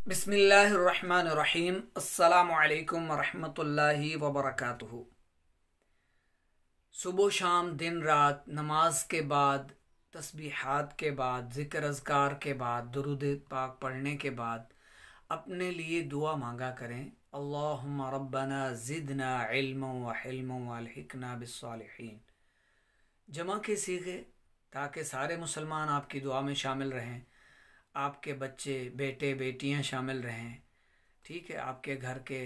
बिस्मिल्लाहिर्रहमानिर्रहीम। अस्सलामु अलैकुम वरहमतुल्लाहि वबरकातुहू। सुबह शाम दिन रात नमाज के बाद, तस्बीहात के बाद, ज़िक्र अज़कार के बाद, दुरूद पाक पढ़ने के बाद अपने लिए दुआ मांगा करें। अल्लाहुम्मा रब्बना ज़िदना इल्मन व हिल्मन व अलहिकना बिस्सालिहीन। जमा के सीखे ताकि सारे मुसलमान आपकी दुआ में शामिल रहें, आपके बच्चे बेटे बेटियां शामिल रहें, ठीक है, आपके घर के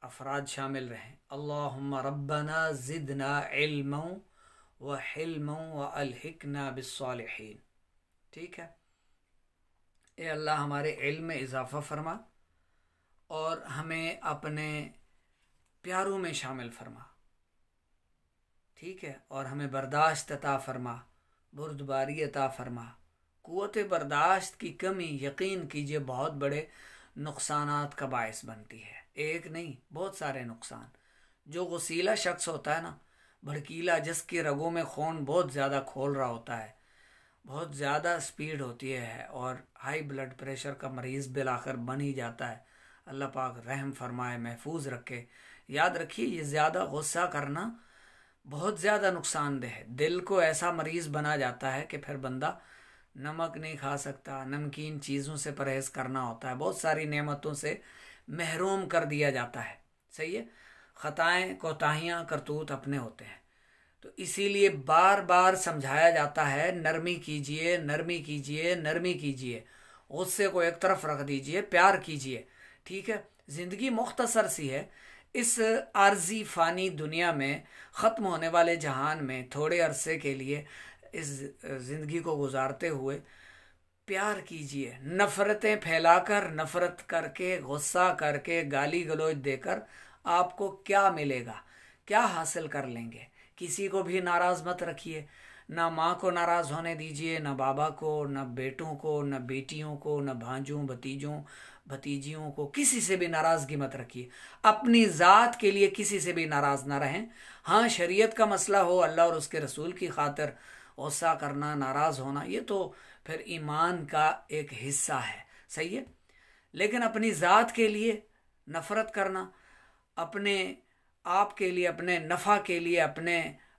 अफराद शामिल रहें। अल्लाहुम्मा रब्बना ज़िदना इल्मन व हिल्मन व अलहिकना बिस्सालिहीन। ठीक है, ए अल्लाह हमारे इल्म में इजाफ़ा फरमा और हमें अपने प्यारों में शामिल फरमा, ठीक है, और हमें बर्दाश्त अता फरमा, बुर्दबारी अता फरमा। क़ुव्वत बर्दाश्त की कमी यकीन कीजिए बहुत बड़े नुकसानात का बायस बनती है। एक नहीं, बहुत सारे नुकसान। जो गुसीला शख्स होता है ना, भड़कीला, जिसकी रगों में खून बहुत ज़्यादा खोल रहा होता है, बहुत ज़्यादा स्पीड होती है और हाई ब्लड प्रेशर का मरीज़ बिलाखिर बन ही जाता है। अल्लाह पाक रहम फरमाए, महफूज रखे। याद रखिए, ये ज़्यादा गुस्सा करना बहुत ज़्यादा नुकसानदेह है। दिल को ऐसा मरीज़ बना जाता है कि फिर बंदा नमक नहीं खा सकता, नमकीन चीज़ों से परहेज़ करना होता है, बहुत सारी नेमतों से महरूम कर दिया जाता है। सही है, ख़ताएँ कोताहियाँ करतूत अपने होते हैं। तो इसीलिए बार बार समझाया जाता है, नरमी कीजिए, नरमी कीजिए, नरमी कीजिए, गुस्से को एक तरफ रख दीजिए, प्यार कीजिए। ठीक है, ज़िंदगी मुख्तसर सी है। इस आर्जी फ़ानी दुनिया में, ख़त्म होने वाले जहान में थोड़े अरसे के लिए इस ज़िंदगी को गुजारते हुए प्यार कीजिए। नफ़रतें फैलाकर, नफ़रत करके, गुस्सा करके, गाली गलौज देकर आपको क्या मिलेगा, क्या हासिल कर लेंगे? किसी को भी नाराज़ मत रखिए। ना माँ को नाराज़ होने दीजिए, ना बाबा को, ना बेटों को, ना बेटियों को, ना भांजों भतीजों भतीजियों को, किसी से भी नाराज़गी मत रखिए। अपनी ज़ात के लिए किसी से भी नाराज़ ना रहें। हाँ, शरीयत का मसला हो, अल्लाह और उसके रसूल की खातिर गुस्सा करना, नाराज़ होना, ये तो फिर ईमान का एक हिस्सा है। सही है, लेकिन अपनी ज़ात के लिए नफ़रत करना, अपने आप के लिए, अपने नफ़ा के लिए, अपने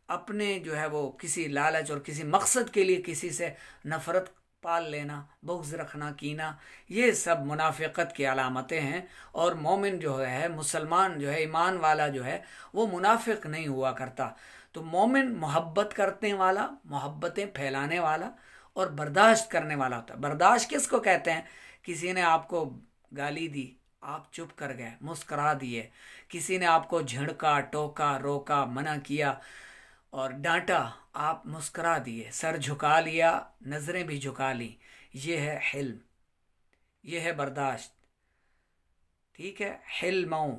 अपने जो है वो किसी लालच और किसी मकसद के लिए किसी से नफ़रत पाल लेना, बुग़्ज़ रखना, कीना, ये सब मुनाफ़िक़त की अलामतें हैं। और मोमिन जो है, मुसलमान जो है, ईमान वाला जो है, वो मुनाफ़िक़ नहीं हुआ करता। तो मोमिन मोहब्बत करने वाला, मोहब्बतें फैलाने वाला और बर्दाश्त करने वाला होता है। बर्दाश्त किसको कहते हैं? किसी ने आपको गाली दी, आप चुप कर गए, मुस्करा दिए। किसी ने आपको झिड़का, टोका, रोका, मना किया और डांटा, आप मुस्करा दिए, सर झुका लिया, नज़रें भी झुका ली। ये है हिल्म, ये है बर्दाश्त। ठीक है, हिल्मों,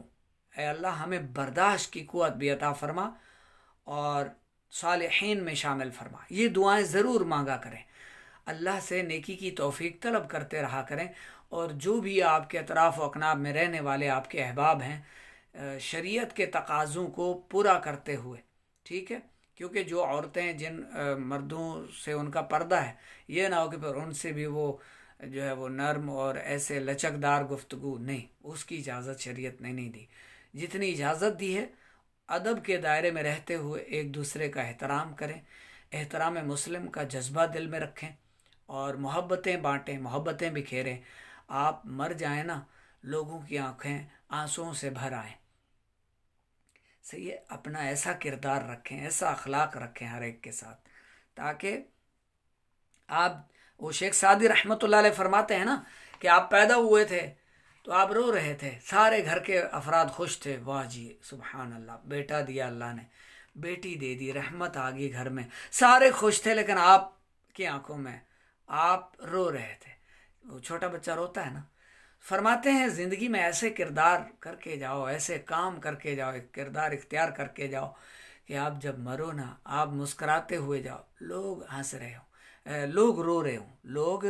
ऐ अल्लाह हमें बर्दाश्त की क़ुव्वत भी अता फरमा और सालिहीन में शामिल फरमा। ये दुआएं ज़रूर मांगा करें, अल्लाह से नेकी की तौफीक तलब करते रहा करें। और जो भी आपके अतराफ़ व अकनाब में रहने वाले आपके अहबाब हैं, शरीयत के तकाज़ों को पूरा करते हुए, ठीक है, क्योंकि जो औरतें जिन मर्दों से उनका पर्दा है, ये ना हो कि फिर उनसे भी वो जो है वो नर्म और ऐसे लचकदार गुफ्तगू, नहीं, उसकी इजाज़त शरीयत ने नहीं दी। जितनी इजाज़त दी है, अदब के दायरे में रहते हुए एक दूसरे का एहतराम करें, एहतराम मुस्लिम का जज्बा दिल में रखें और मोहब्बतें बाँटें, मोहब्बतें बिखेरें। आप मर जाएं ना, लोगों की आंखें आंसुओं से भर आएँ। सही है, अपना ऐसा किरदार रखें, ऐसा अखलाक रखें हर एक के साथ, ताकि आप, वो शेख सादी रहमतुल्लाह अलैह फरमाते हैं ना कि आप पैदा हुए थे तो आप रो रहे थे, सारे घर के अफराद खुश थे, वाह जी सुबहान अल्लाह, बेटा दिया अल्लाह ने, बेटी दे दी, रहमत आ गई घर में, सारे खुश थे, लेकिन आपकी आंखों में आप रो रहे थे। वो छोटा बच्चा रोता है ना। फरमाते हैं ज़िंदगी में ऐसे किरदार करके जाओ, ऐसे काम करके जाओ, एक किरदार इख्तियार करके जाओ कि आप जब मरो ना, आप मुस्कराते हुए जाओ, लोग हंस रहे हो, लोग रो रहे हो, लोग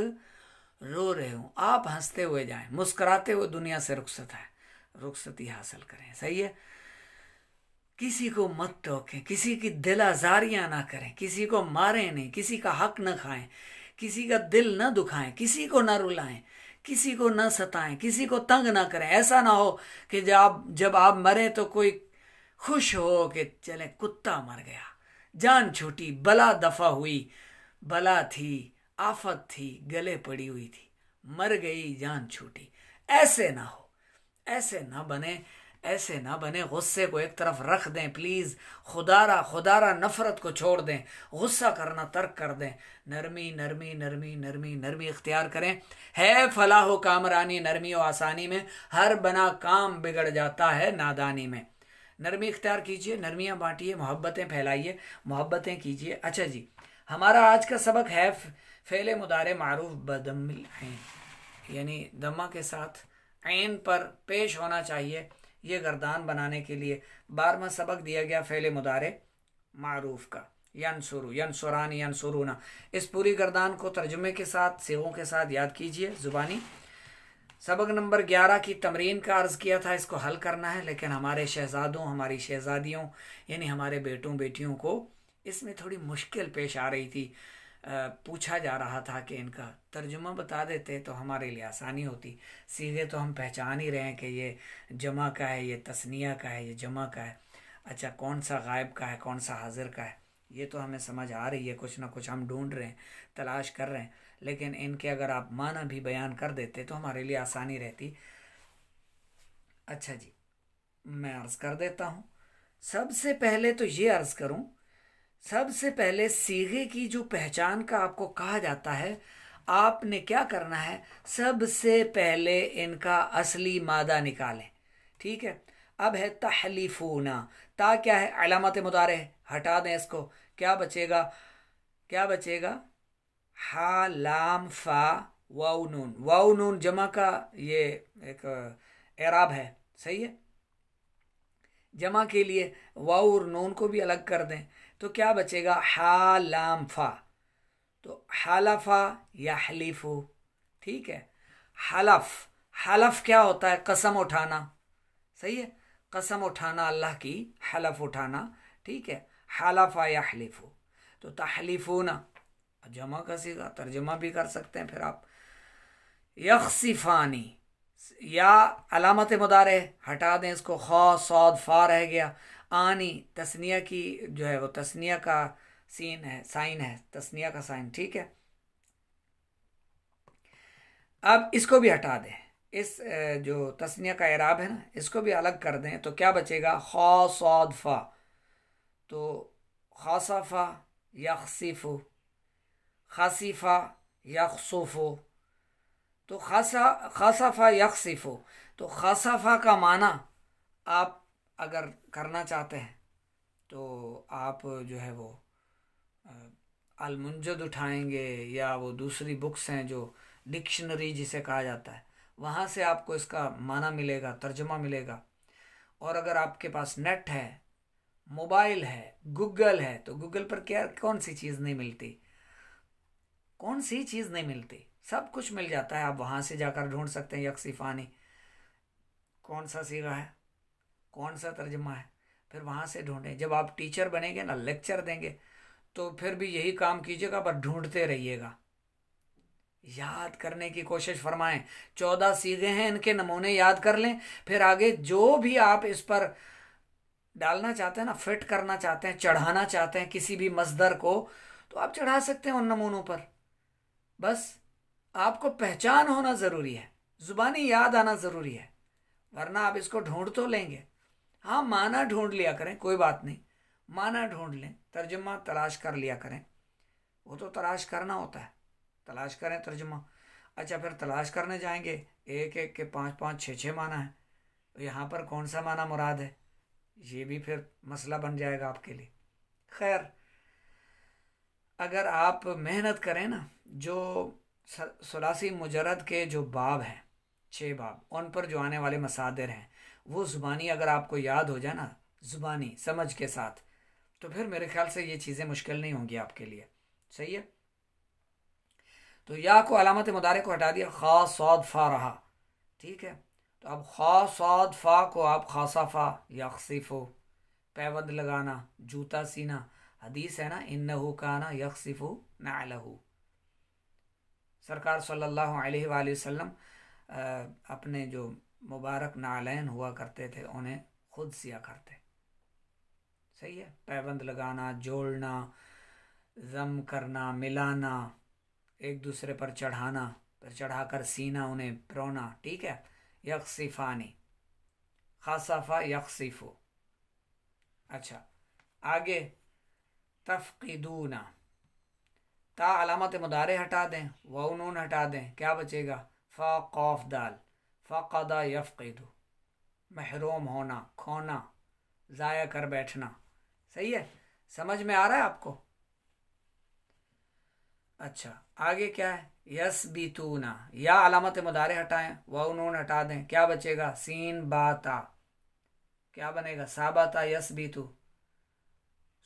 रो रहे हो, आप हंसते हुए जाएं, मुस्कराते हुए दुनिया से रुखसती हासिल करें। सही है, किसी को मत टोकें, किसी की दिल आज़ारियाँ ना करें, किसी को मारें नहीं, किसी का हक न खाएं, किसी का दिल न दुखाएं, किसी को न रुलाएं, किसी को न सताएं, किसी को तंग ना करें। ऐसा ना हो कि जब आप मरे तो कोई खुश हो कि चले कुत्ता मर गया, जान छूटी, बला दफा हुई, बला थी, आफत थी, गले पड़ी हुई थी, मर गई, जान छूटी। ऐसे ना हो, ऐसे ना बने, ऐसे ना बने। गुस्से को एक तरफ रख दें प्लीज। खुदारा नफरत को छोड़ दें, गुस्सा करना तर्क कर दें। नरमी नरमी नरमी नरमी नरमी इख्तियार करें। है फलाह कामरानी नरमी और आसानी में, हर बना काम बिगड़ जाता है नादानी में। नरमी इख्तियार कीजिए, नरमियां बांटिए, मोहब्बतें फैलाइए, मोहब्बतें कीजिए। अच्छा जी, हमारा आज का सबक है फेले मुदारे मारूफ बदम्मिल ऐन, यानी दम्मा के साथ ऐन पर पेश होना चाहिए। ये गर्दान बनाने के लिए 12वां सबक दिया गया फेले मुदारे मारूफ का, यनसुरु, यनसुरानी, यनसुरूना। इस पूरी गर्दान को तर्जुमे के साथ, सेगों के साथ याद कीजिए जुबानी। सबक नंबर 11 की तमरीन का अर्ज़ किया था, इसको हल करना है, लेकिन हमारे शहजादों, हमारी शहजादियों यानी हमारे बेटों बेटियों को इसमें थोड़ी मुश्किल पेश आ रही थी। पूछा जा रहा था कि इनका तर्जुमा बता देते तो हमारे लिए आसानी होती। सीधे तो हम पहचान ही रहे हैं कि ये जमा का है, ये तस्निया का है, ये जमा का है। अच्छा, कौन सा गायब का है, कौन सा हाजिर का है, ये तो हमें समझ आ रही है। कुछ ना कुछ हम ढूंढ रहे हैं, तलाश कर रहे हैं, लेकिन इनके अगर आप माना भी बयान कर देते तो हमारे लिए आसानी रहती। अच्छा जी, मैं अर्ज़ कर देता हूँ। सबसे पहले तो ये अर्ज़ करूँ, सबसे पहले सीगे की जो पहचान का आपको कहा जाता है, आपने क्या करना है, सबसे पहले इनका असली मादा निकालें। ठीक है। अब है तहलीफूना, ता क्या है, अलामत मुदारे, हटा दें इसको। क्या बचेगा, क्या बचेगा, हा लाम फा वाउ नून। वाउ नून जमा का ये एक एराब है, सही है। जमा के लिए वाउ और नून को भी अलग कर दें तो क्या बचेगा, हा लाम फा। तो हलफा या हलीफू, ठीक है। हलफ, हलफ क्या होता है, कसम उठाना, सही है, कसम उठाना अल्लाह की, हलफ उठाना, ठीक है। हलफा या हलीफू, तो तहलीफूना जमा का सीगा, तर्जमा भी कर सकते हैं फिर आप। यख्सिफानी, या अलामत मुदारे हटा दें इसको, खा सौद फा रह गया। आनी तस्निया की जो है वो तस्निया का सीन है, साइन है, तस्निया का साइन, ठीक है। अब इसको भी हटा दें, इस जो तस्निया का एराब है ना, इसको भी अलग कर दें तो क्या बचेगा, खा सौद फा। तो खासफा यख्सिफु, खासिफा यख्सुफु। तो खासाफा यख्सिफु, तो खासाफा का माना आप अगर करना चाहते हैं तो आप जो है वो अलमुंजद उठाएंगे, या वो दूसरी बुक्स हैं जो डिक्शनरी जिसे कहा जाता है, वहाँ से आपको इसका माना मिलेगा, तर्जुमा मिलेगा। और अगर आपके पास नेट है, मोबाइल है, गूगल है, तो गूगल पर क्या, कौन सी चीज़ नहीं मिलती, कौन सी चीज़ नहीं मिलती, सब कुछ मिल जाता है। आप वहाँ से जाकर ढूंढ सकते हैं यक्सिफानी कौन सा सीगा है, कौन सा तर्जुमा है, फिर वहाँ से ढूंढें। जब आप टीचर बनेंगे ना, लेक्चर देंगे, तो फिर भी यही काम कीजिएगा, पर ढूंढते रहिएगा, याद करने की कोशिश फरमाएं। 14 सीगे हैं, इनके नमूने याद कर लें, फिर आगे जो भी आप इस पर डालना चाहते हैं ना, फिट करना चाहते हैं, चढ़ाना चाहते हैं किसी भी मसदर को, तो आप चढ़ा सकते हैं उन नमूनों पर। बस आपको पहचान होना ज़रूरी है, ज़ुबानी याद आना ज़रूरी है, वरना आप इसको ढूंढ तो लेंगे। हाँ, माना ढूंढ लिया करें, कोई बात नहीं, माना ढूंढ लें, तर्जुमा तलाश कर लिया करें, वो तो तलाश करना होता है, तलाश करें तर्जुमा। अच्छा, फिर तलाश करने जाएंगे, एक एक के 5 5 6 6 माना है, तो यहाँ पर कौन सा माना मुराद है, ये भी फिर मसला बन जाएगा आपके लिए। खैर, अगर आप मेहनत करें ना, जो सुलासी मुजरद के जो बाब हैं, 6 बाब, उन पर जो आने वाले मसादिर हैं, वो ज़ुबानी अगर आपको याद हो जाए ना, ज़ुबानी समझ के साथ, तो फिर मेरे ख्याल से ये चीज़ें मुश्किल नहीं होंगी आपके लिए, सही है। तो या को अलामत मुदारे को हटा दिया, खा सौद फा रहा, ठीक है। तो अब खा सौद फा को आप खासाफा यख्सिफो, पैबंद लगाना, जूता सीना, हदीस है ना, इन्नहु काना यख्सिफु नअलहु, सरकार सल्लल्लाहु अलैहि वसल्लम अपने जो मुबारक नालैन हुआ करते थे उन्हें खुद सिया करते। सही है, पैबंद लगाना, जोड़ना, जम करना, मिलाना, एक दूसरे पर चढ़ाना, पर चढ़ाकर सीना उन्हें प्रोना। ठीक है, यक्सिफानी, खासाफा यक्सिफो। अच्छा आगे, तफकीदूना, ता अलामत मुदारे हटा दें, वाव नून हटा दें, क्या बचेगा? फ़ा कौफ दाल, फ़क़दा यफ़क़िदु, महरूम होना, खोना, ज़ाया कर बैठना। सही है, समझ में आ रहा है आपको? अच्छा आगे क्या है? यसबितूना, या अलामत मुदारे हटाएं, वाव नून हटा दें, क्या बचेगा? सीन बाता, क्या बनेगा? साबाता यसबितु,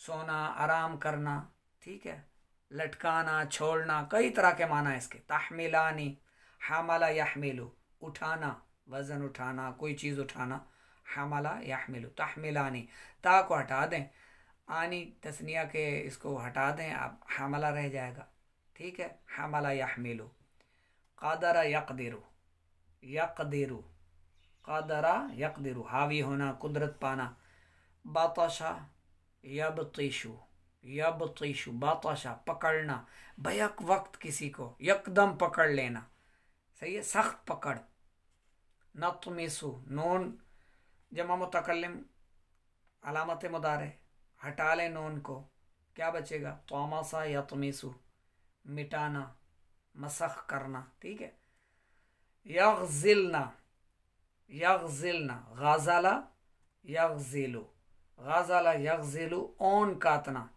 सोना, आराम करना। ठीक है, लटकाना, छोड़ना, कई तरह के माना है इसके। तहमिलानी, हमला यहमिलु, उठाना, वजन उठाना, कोई चीज़ उठाना, हमला यहमिलु, तहमिलानी। ता को हटा दें, आनी तस्निया के इसको हटा दें, आप हमला रह जाएगा। ठीक है, हमला यहमिलु। क़दरा यक़दिरु, यक़दिरु, क़दरा यक़दिरु, हावी होना, कुदरत पाना। बतशा यबतिशु, यबतिशु, बतशा, पकड़ना, बैक वक्त किसी को यकदम पकड़ लेना। सही है, सख्त पकड़। नतमिसु, नून जमा मुतकल्लिम अलामत मुदारे, हटा ले नून को, क्या बचेगा? तौमसा यतमिसु, मिटाना, मसख करना। ठीक है, यग़ज़िलना, यग़ज़िलना, गाज़ला यग़ज़िलु, गाज़ला यग़ज़िलु, ओन कातना।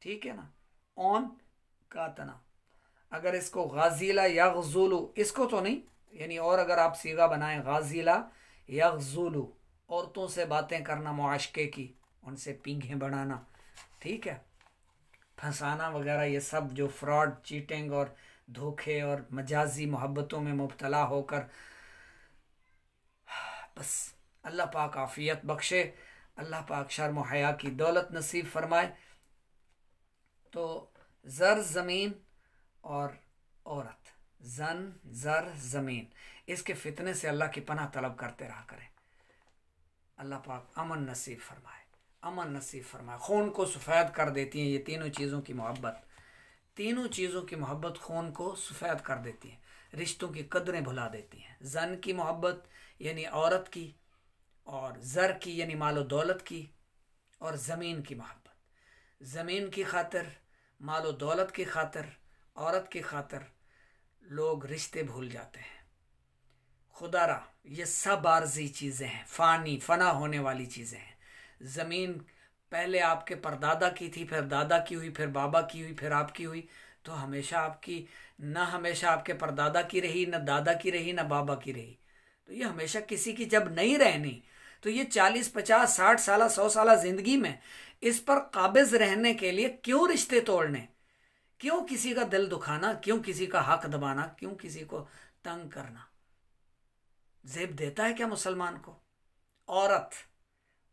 ठीक है ना, ओन कातना। अगर इसको गाज़िला यग़ज़ुलु, इसको तो नहीं, यानी और अगर आप सीगा बनाएं गाज़िला यग़ज़ुलु, औरतों से बातें करना, मुआशके की, उनसे पींघें बढ़ाना। ठीक है, फंसाना वगैरह, ये सब जो फ्रॉड, चीटिंग और धोखे और मजाजी मोहब्बतों में मुब्तला होकर, बस अल्लाह पाक आफियत बख्शे, अल्लाह पाक शर्म व हया की दौलत नसीब फरमाए। तो ज़र ज़मीन और औरत, जन ज़र ज़मीन, इसके फितने से अल्लाह की पनाह तलब करते रहा करें। अल्लाह पाक अमन नसीब फरमाए, अमन नसीब फरमाए। खून को सफ़ेद कर देती हैं ये तीनों चीज़ों की मोहब्बत, तीनों चीज़ों की मोहब्बत खून को सफ़ेद कर देती है, रिश्तों की कदरें भुला देती हैं। जन की मोहब्बत यानी औरत की, और ज़र की यानी मालो दौलत की, और ज़मीन की मोहब्बत। ज़मीन की खातिर, मालो दौलत की खातिर, औरत की खातिर लोग रिश्ते भूल जाते हैं। खुदारा ये सब आर्जी चीज़ें हैं, फ़ानी, फ़ना होने वाली चीज़ें हैं। ज़मीन पहले आपके परदादा की थी, फिर दादा की हुई, फिर बाबा की हुई, फिर आपकी हुई, तो हमेशा आपकी, न हमेशा आपके परदादा की रही, न दादा की रही, न बाबा की रही। तो ये हमेशा किसी की जब नहीं रहनी, तो ये 40, 50, 60 साल, 100 साल ज़िंदगी में इस पर काबिज रहने के लिए क्यों रिश्ते तोड़ने, क्यों किसी का दिल दुखाना, क्यों किसी का हक दबाना, क्यों किसी को तंग करना? ज़ेब देता है क्या मुसलमान को? औरत,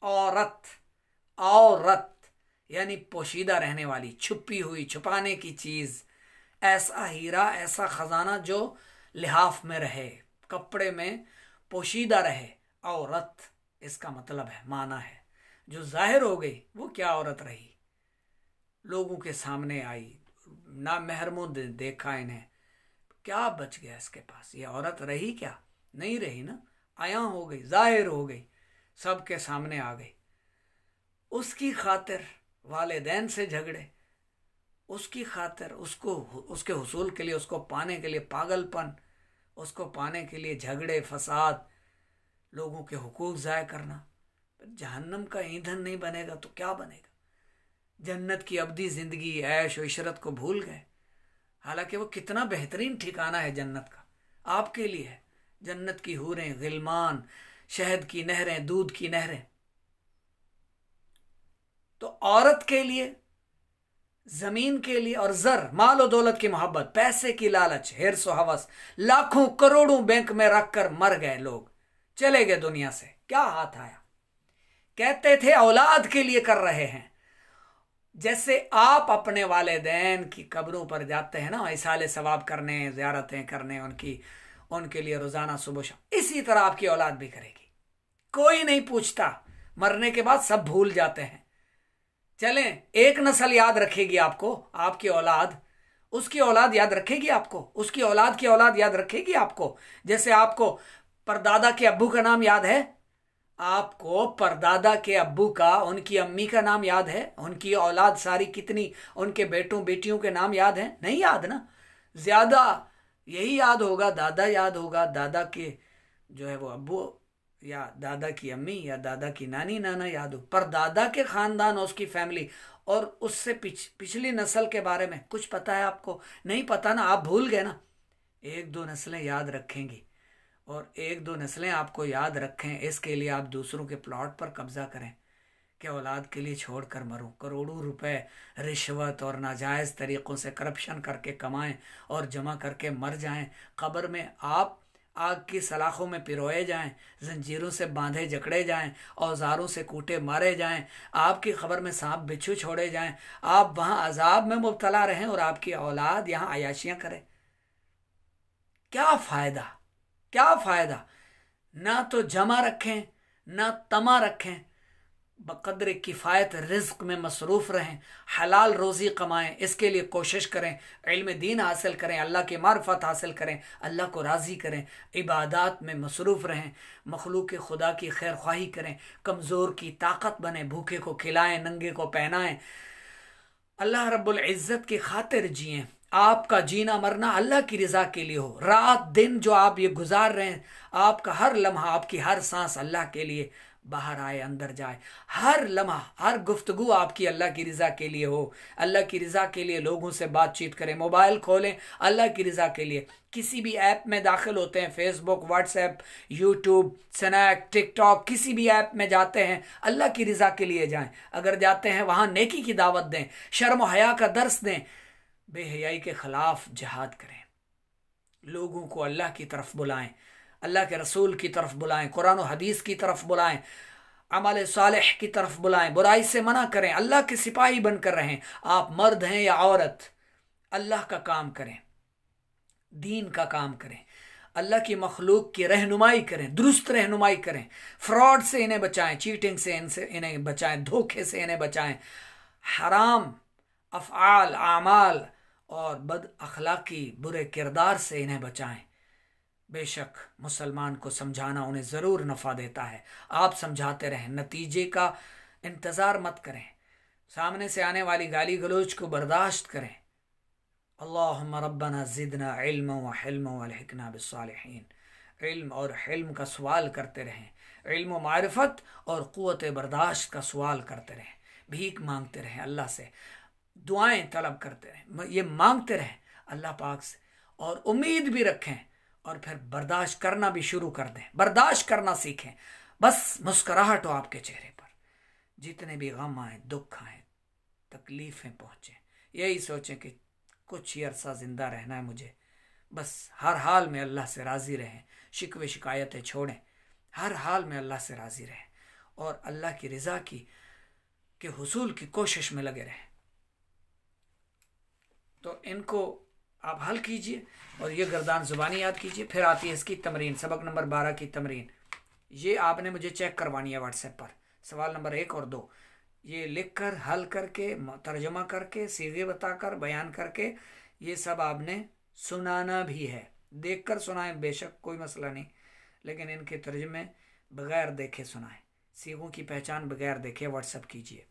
औरत, औरत यानी पोशीदा रहने वाली, छुपी हुई, छुपाने की चीज़, ऐसा हीरा, ऐसा ख़जाना जो लिहाफ में रहे, कपड़े में पोशीदा रहे। औरत इसका मतलब है, माना है, जो जाहिर हो गई वो क्या औरत रही, लोगों के सामने आई, ना महरमों देखा इन्हें, क्या बच गया इसके पास? ये औरत रही क्या? नहीं रही ना, आया हो गई, जाहिर हो गई, सबके सामने आ गई। उसकी खातिर वालिदैन से झगड़े, उसकी खातिर उसको, उसके हुसूल के लिए, उसको पाने के लिए पागलपन, उसको पाने के लिए झगड़े, फसाद, लोगों के हुकूक ज़ाय करना। जहन्नम का ईंधन नहीं बनेगा तो क्या बनेगा? जन्नत की अब्दी ज़िंदगी, ऐश व इशरत को भूल गए। हालांकि वो कितना बेहतरीन ठिकाना है जन्नत का, आपके लिए है। जन्नत की हूरें, गिलमान, शहद की नहरें, दूध की नहरें। तो औरत के लिए, जमीन के लिए, और जर, माल और दौलत की मोहब्बत, पैसे की लालच, हिर्स व हवस, लाखों करोड़ों बैंक में रखकर मर गए लोग, चले गए दुनिया से, क्या हाथ आया? कहते थे औलाद के लिए कर रहे हैं। जैसे आप अपने वालिदैन की कब्रों पर जाते हैं ना, इसाले सवाब करने, ज़ियारतें करने, उनके लिए रोज़ाना सुबह शाम। इसी तरह आपकी औलाद भी करेगी। कोई नहीं पूछता, मरने के बाद सब भूल जाते हैं। चलें, एक नस्ल याद रखेगी आपको, आपकी औलाद, उसकी औलाद याद रखेगी आपको, उसकी औलाद की औलाद याद रखेगी आपको। जैसे आपको परदादा के अब्बू का नाम याद है, आपको परदादा के अब्बू का, उनकी अम्मी का नाम याद है, उनकी औलाद सारी कितनी, उनके बेटों बेटियों के नाम याद हैं? नहीं याद ना। ज्यादा यही याद होगा, दादा याद होगा, दादा के जो है वो अब्बू, या दादा की अम्मी, या दादा की नानी नाना याद हो। पर दादा के खानदान और उसकी फैमिली और उससे पिछली नस्ल के बारे में कुछ पता है आपको? नहीं पता ना, आप भूल गए ना। एक दो नस्लें याद रखेंगी, और एक दो नस्लें आपको याद रखें, इसके लिए आप दूसरों के प्लॉट पर कब्जा करें कि औलाद के लिए छोड़ कर मरूं। करोड़ों रुपए रिश्वत और नाजायज़ तरीक़ों से करप्शन करके कमाएं और जमा करके मर जाएं। कब्र में आप आग की सलाखों में पिरोए जाएं, जंजीरों से बांधे जकड़े जाएं, औजारों से कूटे मारे जाएं, आपकी खबर में सांप बिच्छू छोड़े जाएं, आप वहाँ अजाब में मुब्तला रहें और आपकी औलाद यहाँ अयाशियाँ करे। क्या फ़ायदा, क्या फ़ायदा? ना तो जमा रखें, ना तमा रखें, बक़द्र किफ़ायत रिज़्क़ में मसरूफ़ रहें, हलाल रोज़ी कमाएं, इसके लिए कोशिश करें, इल्म दीन हासिल करें, अल्लाह की मार्फत हासिल करें, अल्लाह को राज़ी करें, इबादात में मसरूफ़ रहें, मखलूक खुदा की खैर ख्वाही करें, कमज़ोर की ताकत बने, भूखे को खिलाएं, नंगे को पहनाएं, अल्लाह रब्बुल इज़्ज़त की खातिर जिएं। आपका जीना मरना अल्लाह की रज़ा के लिए हो। रात दिन जो आप ये गुजार रहे हैं, आपका हर लम्हा, आपकी हर सांस अल्लाह के लिए बाहर आए अंदर जाए, हर लम्हा, हर गुफ्तगू आपकी अल्लाह की रज़ा के लिए हो। अल्लाह की रज़ा के लिए लोगों से बातचीत करें, मोबाइल खोलें अल्लाह की रज़ा के लिए। किसी भी ऐप में दाखिल होते हैं, Facebook, WhatsApp, YouTube, snack, TikTok, किसी भी ऐप में जाते हैं, अल्लाह की रज़ा के लिए जाएं। अगर जाते हैं वहाँ नेकी की दावत दें, शर्म हया का दर्स दें, बेहयाई के ख़िलाफ़ जिहाद करें, लोगों को अल्लाह की तरफ बुलाएं, अल्लाह के रसूल की तरफ बुलाएं, कुरान और हदीस की तरफ बुलाएं, अमल सालिह की तरफ बुलाएं, बुराई से मना करें, अल्लाह के सिपाही बनकर रहें। आप मर्द हैं या औरत, अल्लाह का काम करें, दीन का काम करें, अल्लाह की मखलूक की रहनुमाई करें, दुरुस्त रहनुमाई करें, फ्रॉड से इन्हें बचाएं, चीटिंग से इन्हें बचाएं, धोखे से इन्हें बचाएं, हराम अफ़आल, आमाल और बद अखलाकी बुरे किरदार से इन्हें बचाएं। बेशक मुसलमान को समझाना उन्हें ज़रूर नफ़ा देता है। आप समझाते रहें, नतीजे का इंतज़ार मत करें, सामने से आने वाली गाली गलोच को बर्दाश्त करें। अल्लाहुम्मा रब्बना ज़िदना इल्म व हिल्म व अलहिक़ना बिस्सालिहीन। इल्म और हिल्म का सवाल करते रहें, इल्म व मारिफत और क़ुव्वत बर्दाश्त का सवाल करते रहें, भीख मांगते रहें, अल्लाह से दुआएं तलब करते रहें, ये मांगते रहें अल्लाह पाक से, और उम्मीद भी रखें, और फिर बर्दाश्त करना भी शुरू कर दें, बर्दाश्त करना सीखें। बस मुस्कुराहट हो आपके चेहरे पर, जितने भी गम आए, दुख आए, तकलीफ़ें पहुँचें, यही सोचें कि कुछ ही अरसा ज़िंदा रहना है मुझे, बस हर हाल में अल्लाह से राज़ी रहें, शिकवे शिकायतें छोड़ें, हर हाल में अल्लाह से राज़ी रहें और अल्लाह की रज़ा के हुसूल की कोशिश में लगे रहें। तो इनको आप हल कीजिए और ये गर्दान ज़ुबानी याद कीजिए। फिर आती है इसकी तमरीन, सबक नंबर 12 की तमरीन। ये आपने मुझे चेक करवानी है व्हाट्सएप पर, सवाल नंबर 1 और 2, ये लिख कर, हल करके, तर्जमा करके, सीगे बताकर, बयान करके, ये सब आपने सुनाना भी है। देख कर सुनाएं बेशक, कोई मसला नहीं, लेकिन इनके तर्जमे बग़ैर देखे सुनाएं, सीगों की पहचान बग़ैर देखे व्हाट्सएप कीजिए।